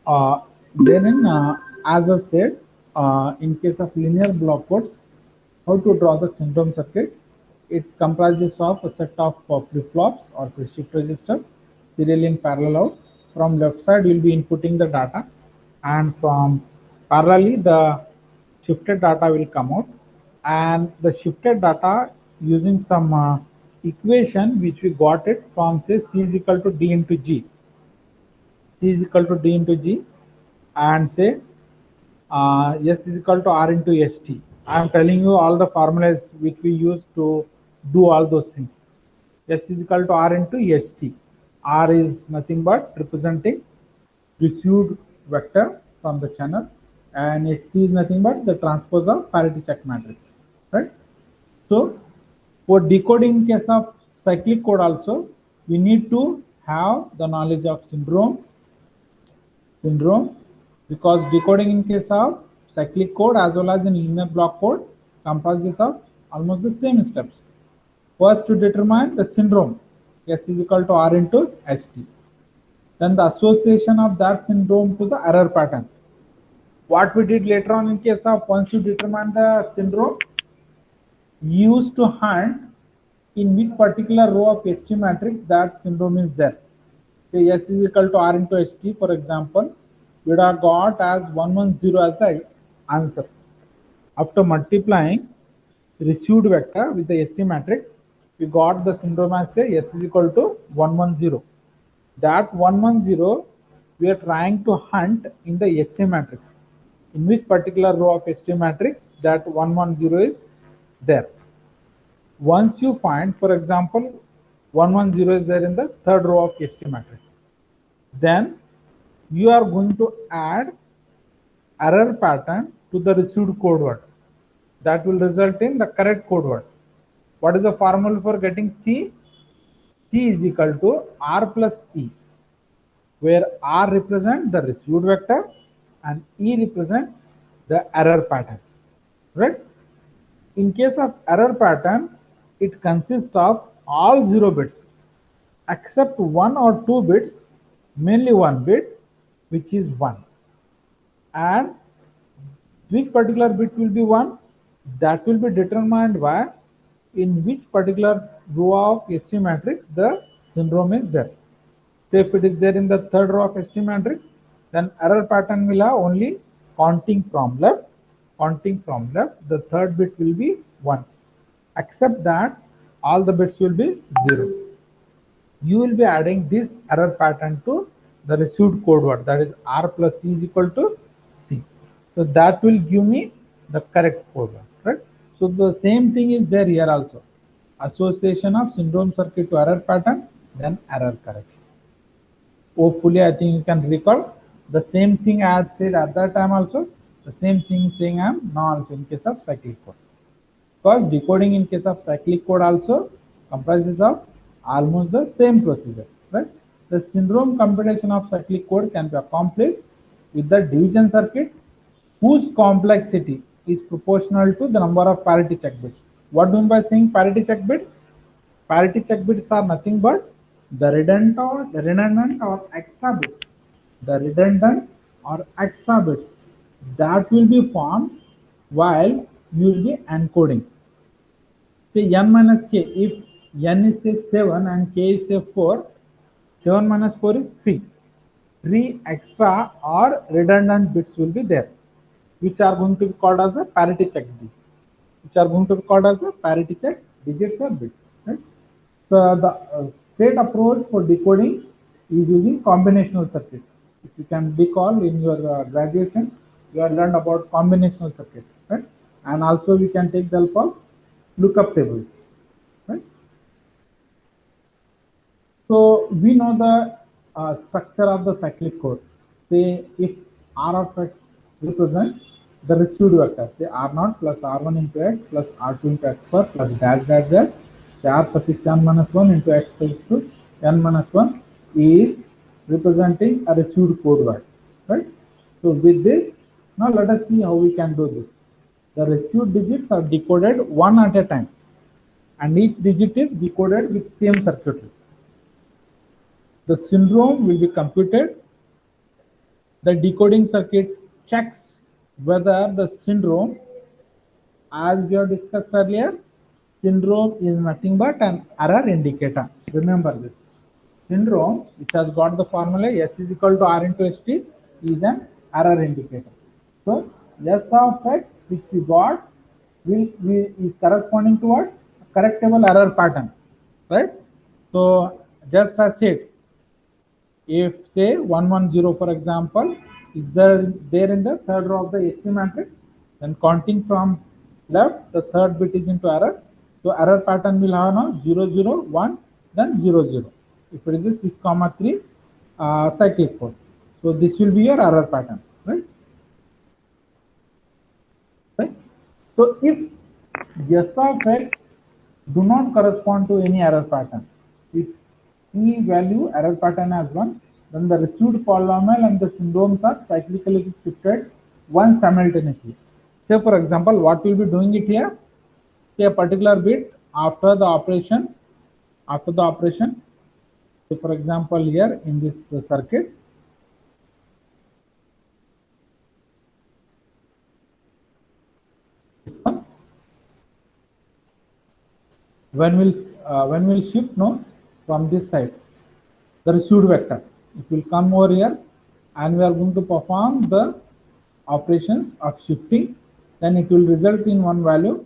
Uh, as I said, in case of linear block codes, how to draw the syndrome circuit? It comprises of a set of flip-flops or shift register serial in parallel out. From left side, you'll be inputting the data, and from parallelly, the shifted data will come out. And the shifted data using some equation which we got it from say C is equal to D into G. C is equal to D into G, and say S is equal to R into ST. I am telling you all the formulas which we use to do all those things. S is equal to R into ST. R is nothing but representing received vector from the channel, and ST is nothing but the transpose of parity check matrix, right? So for decoding in case of cyclic code also, we need to have the knowledge of syndrome, because decoding in case of cyclic code as well as in linear block code comprises of almost the same steps. First, to determine the syndrome, S is equal to R into ST. Then the association of that syndrome to the error pattern. What we did later on in case of once you determine the syndrome, used to hunt in which particular row of HT matrix that syndrome is there. Say S is equal to R into HT, for example, we would have got as 110 as the answer. After multiplying received vector with the HT matrix, we got the syndrome as say S is equal to 110. That 110 we are trying to hunt in the HT matrix. In which particular row of HT matrix that 110 is there. Once you find, for example, 110 is there in the third row of HT matrix, then you are going to add error pattern to the received code word. That will result in the correct code word. What is the formula for getting C? C is equal to R plus E, where R represents the received vector and E represents the error pattern, right? In case of error pattern, it consists of all 0 bits except 1 or 2 bits, mainly 1 bit, which is 1. And which particular bit will be 1? That will be determined by in which particular row of HT matrix the syndrome is there. So if it is there in the third row of HT matrix, then error pattern will have only counting from left, the third bit will be 1. Except that all the bits will be 0. You will be adding this error pattern to the received code word, that is R plus C is equal to C. So that will give me the correct code word, right? So the same thing is there here also. Association of syndrome circuit to error pattern, then error correction. Hopefully, I think you can recall the same thing I had said at that time also. The same thing saying I am now also in case of cyclic code. Because decoding in case of cyclic code also comprises of almost the same procedure, right? The syndrome computation of cyclic code can be accomplished with the division circuit whose complexity is proportional to the number of parity check bits. What do you mean by saying parity check bits? Parity check bits are nothing but the redundant or extra bits. The redundant or extra bits that will be formed while you will be encoding. Say n minus k, if n is say 7 and k is say 4, 7 minus 4 is 3. 3 extra or redundant bits will be there, which are going to be called as a parity check bit, digits or bits. Right? So the state approach for decoding is using combinational circuit. If you can recall in your graduation, you have learned about combinational circuit, right? And also we can take the help of lookup tables, right? So we know the structure of the cyclic code. Say if R of x represents the received vector, say R0 plus R1 into x plus R2 into x square plus dash dash dash, say R suffix n minus 1 into x raised to n minus 1 is representing a received code word, right? So with this, now let us see how we can do this. The received digits are decoded one at a time, and each digit is decoded with same circuitry. The syndrome will be computed The decoding circuit checks whether the syndrome, as we have discussed earlier, syndrome is nothing but an error indicator. Remember this. Syndrome, which has got the formula S is equal to R into ST, is an error indicator. So S of X, which we got, is corresponding to what? Correctable error pattern, right? So just as said, if say 110, for example, is there in the third row of the ST matrix, then counting from left, the third bit is into error. So error pattern will have now 0 0 1, then 0 0. If it is a 6 comma 3 cyclic code, so this will be your error pattern, right? Right. So if S of X do not correspond to any error pattern, if E value error pattern as 1, then the received polynomial and the syndromes are cyclically shifted one simultaneously. Say for example, what we'll be doing it here, say a particular bit after the operation, say for example here in this circuit, when we'll shift no from this side, the received vector, it will come over here, and we are going to perform the operations of shifting, then it will result in one value.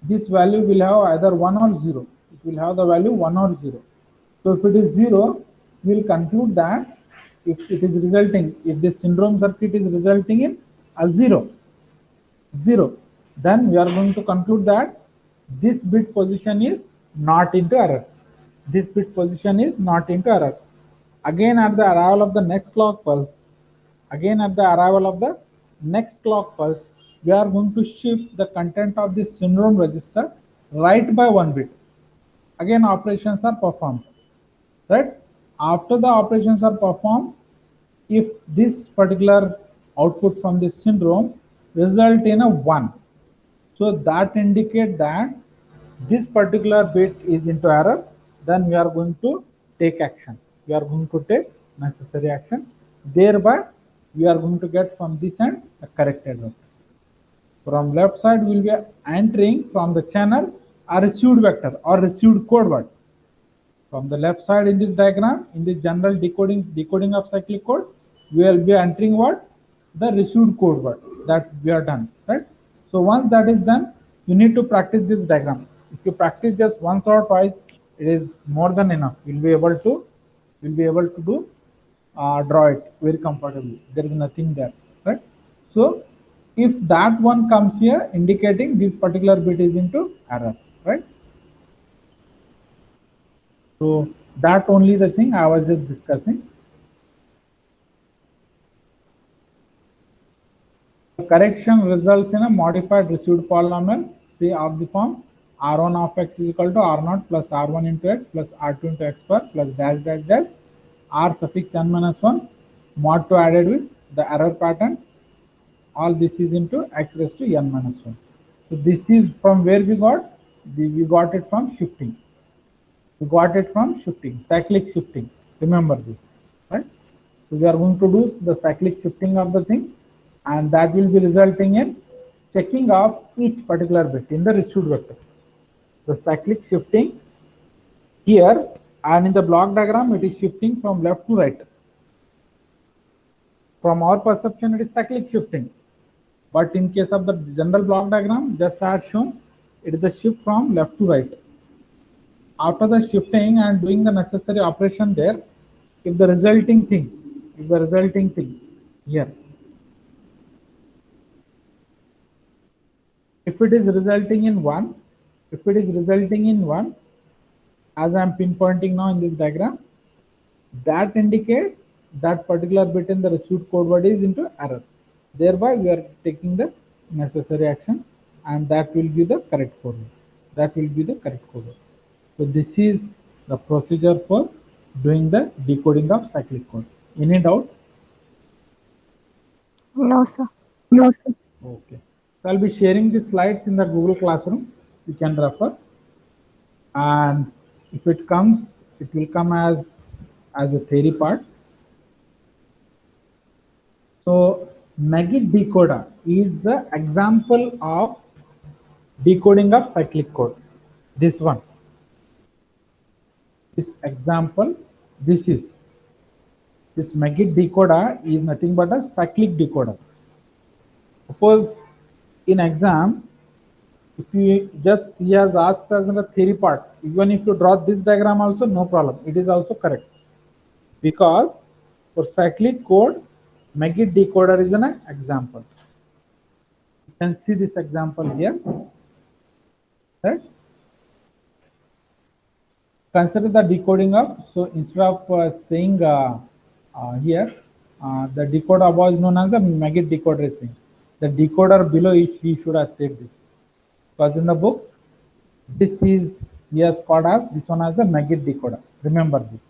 This value will have either 1 or 0. It will have the value 1 or 0. So if it is 0, we will conclude that if it is resulting, if this syndrome circuit is resulting in a 0, then we are going to conclude that this bit position is not into error. This bit position is not into error. Again at the arrival of the next clock pulse, we are going to shift the content of this syndrome register right by one bit. Again operations are performed, right? After the operations are performed, if this particular output from this syndrome result in a 1, so that indicate that this particular bit is into error, then we are going to take action. We are going to take necessary action. Thereby, we are going to get from this end a corrected vector. From left side, we will be entering from the channel a received vector or received code word. From the left side in this diagram, in this general decoding of cyclic code, we will be entering what? The received code word that we are done, right? So once that is done, you need to practice this diagram. If you practice just once or twice, it is more than enough. You'll be able to do draw it very comfortably. There is nothing there, right? So if that one comes here indicating this particular bit is into error, right? So that only the thing I was just discussing. Correction results in a modified received polynomial, say of the form R1 of x is equal to R0 plus R1 into x plus R2 into x square plus dash dash dash R suffix n minus 1 mod 2 added with the error pattern. All this is into x raised to n minus 1. So this is from where we got? We got it from shifting. We got it from shifting, cyclic shifting. Remember this, right? So we are going to do the cyclic shifting of the thing, and that will be resulting in checking of each particular bit in the received vector. The cyclic shifting here, and in the block diagram, it is shifting from left to right. From our perception, it is cyclic shifting. But in case of the general block diagram, just as shown, it is the shift from left to right. After the shifting and doing the necessary operation there, if the resulting thing here, if it is resulting in 1, as I am pinpointing now in this diagram, that indicates that particular bit in the received code word is into error. Thereby, we are taking the necessary action, and that will be the correct code word. So this is the procedure for doing the decoding of cyclic code. Any doubt? No, sir. Okay. So I'll be sharing the slides in the Google Classroom. You can refer. And if it comes, it will come as a theory part. So Magid decoder is the example of decoding of cyclic code. This one, this example, this Magid decoder is nothing but a cyclic decoder. Suppose in exam, if you just he has asked us in the theory part, even if you draw this diagram also, no problem. It is also correct. Because for cyclic code, Magid decoder is an example. You can see this example here. Right? Consider the decoding of, so instead of saying here, the decoder above is known as the Magid decoder is saying. The decoder below it, he should have said this. Because in the book, this is, he has called as, this one as the Magid decoder. Remember this.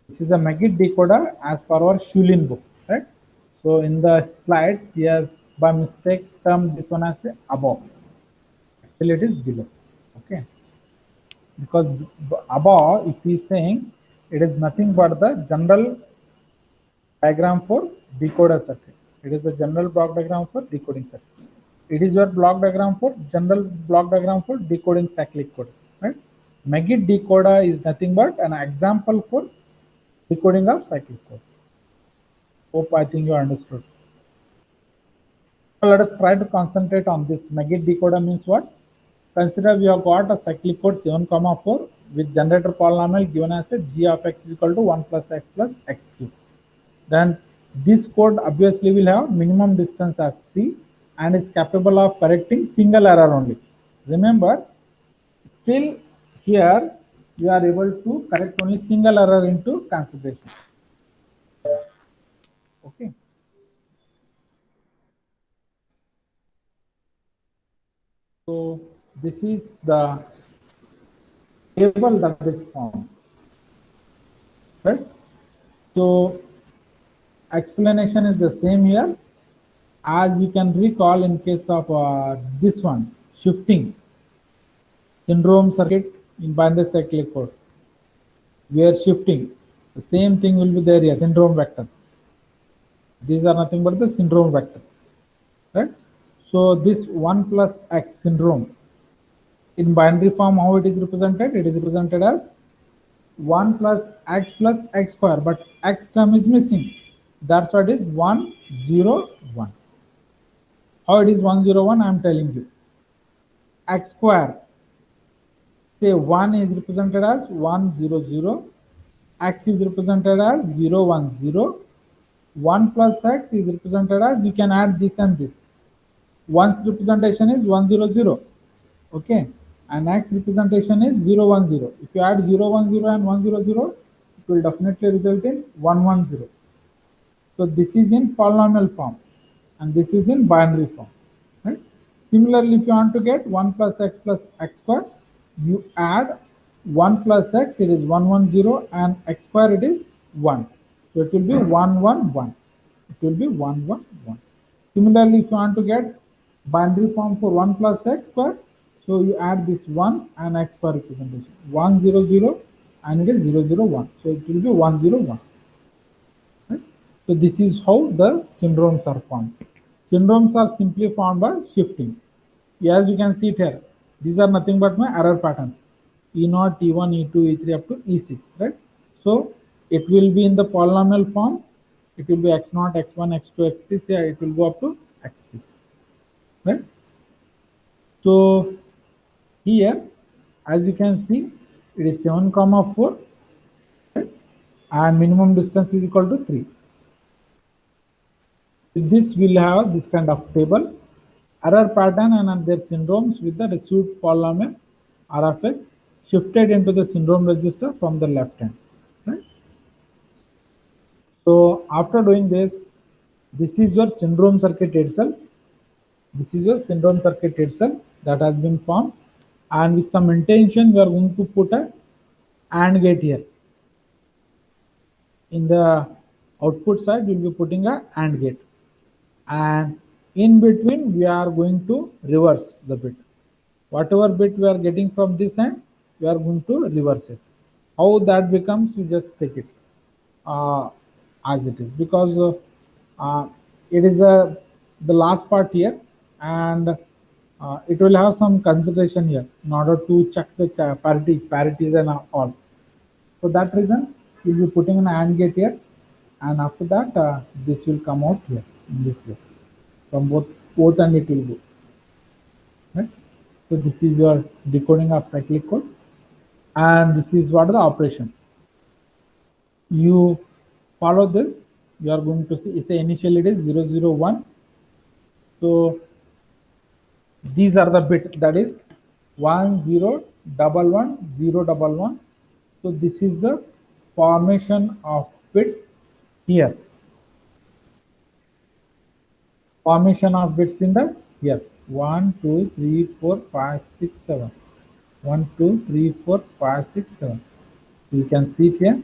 This is a Magid decoder as per our Shulin book, right? So in the slide, he has by mistake termed this one as above. Actually, it is below. Okay. Because above, if he is saying, it is nothing but the general diagram for decoder circuit. It is the general block diagram for decoding circuit. It is your block diagram for general block diagram for decoding cyclic code. Right? Magid decoder is nothing but an example for decoding of cyclic code. Hope I think you understood. So let us try to concentrate on this. Magid decoder means what? Consider we have got a cyclic code 7, 4 with generator polynomial given as a g of x is equal to 1 plus x cube. Then this code obviously will have minimum distance as 3 and is capable of correcting single error only. Remember, still here you are able to correct only single error into consideration. Okay. So this is the table that is formed. Right? So explanation is the same here. As you can recall in case of this one, shifting syndrome circuit in binary cyclic code, we are shifting. The same thing will be there here, syndrome vector. These are nothing but the syndrome vector. Right? So this 1 plus x syndrome, in binary form, how it is represented? It is represented as 1 plus x square, but x term is missing. That's what is 1, 0, 1. How it is 1, 0, 1? I am telling you. X square, say 1 is represented as 1, 0, 0. X is represented as 0, 1, 0. 1 plus x is represented as, you can add this and this. 1's representation is 1, 0, 0. Okay. And x representation is 0, 1, 0. If you add 0, 1, 0 and 1, 0, 0, it will definitely result in 1, 1, 0. So this is in polynomial form and this is in binary form. Right? Similarly, if you want to get 1 plus x square, you add 1 plus x, it is 1, 1, 0, and x square it is 1. So it will be 1, 1, 1. It will be 1, 1, 1. Similarly, if you want to get binary form for 1 plus x square, so you add this 1 and x square representation. 1, 0, 0, and it is 0, 0, 1. So it will be 1, 0, 1. Right? So this is how the syndromes are formed. Syndromes are simply formed by shifting. As you can see it here, these are nothing but my error patterns. E0, E1, E2, E3 up to E6, right? So it will be in the polynomial form. It will be x0, x1, x2, x3. Yeah, it will go up to x6, right? So here, as you can see, it is 7, 4, right? And minimum distance is equal to 3. With this, we'll have this kind of table, error pattern and their syndromes with the received polynomial RFX shifted into the syndrome register from the left hand. Right? So after doing this, this is your syndrome circuit itself. This is your syndrome circuit itself that has been formed, and with some intention, we are going to put a AND gate here. In the output side, we will be putting a AND gate, and in between, we are going to reverse the bit. Whatever bit we are getting from this end, we are going to reverse it. How that becomes, you just take it as it is, because it is the last part here, and it will have some consideration here in order to check the parities and all. For that reason, we'll be putting an AND gate here, and after that, this will come out here in this way. From both and it will go. Right? So this is your decoding of cyclic code, and this is what the operation. You follow this, you are going to see. Say initially it is 001. So these are the bits, that is 10111011. So this is the formation of bits here. Formation of bits in the here. 1 2 3 4 5 6 7. 1 2 3 4 5 6 7. You can see it here.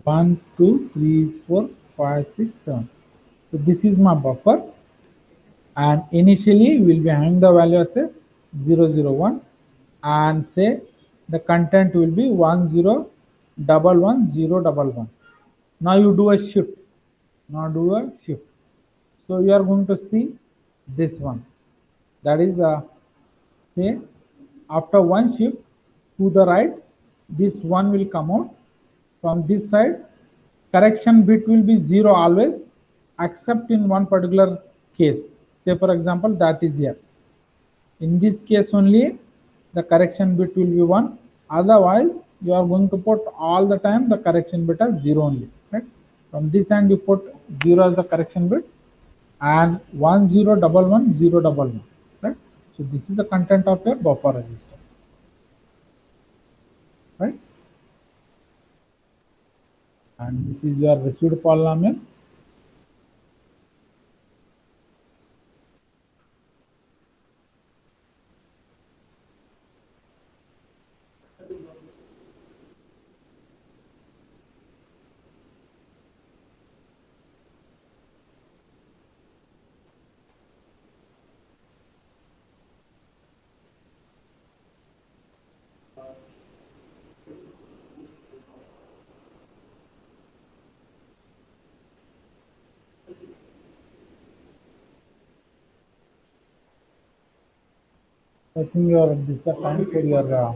1 2 3 4 5 6 7. So this is my buffer, and initially we'll be having the value as say 001, and say the content will be 10111011. Now you do a shift. Now do a shift. So you are going to see this one. That is say after one shift to the right, this one will come out. From this side, correction bit will be 0 always, except in one particular case. Say for example, that is here. In this case only, the correction bit will be 1. Otherwise, you are going to put all the time the correction bit as 0 only. Right? From this end, you put 0 as the correction bit, and 10111011. Right? So this is the content of your buffer register. Right? And this is your received polynomial. I think this is the time for your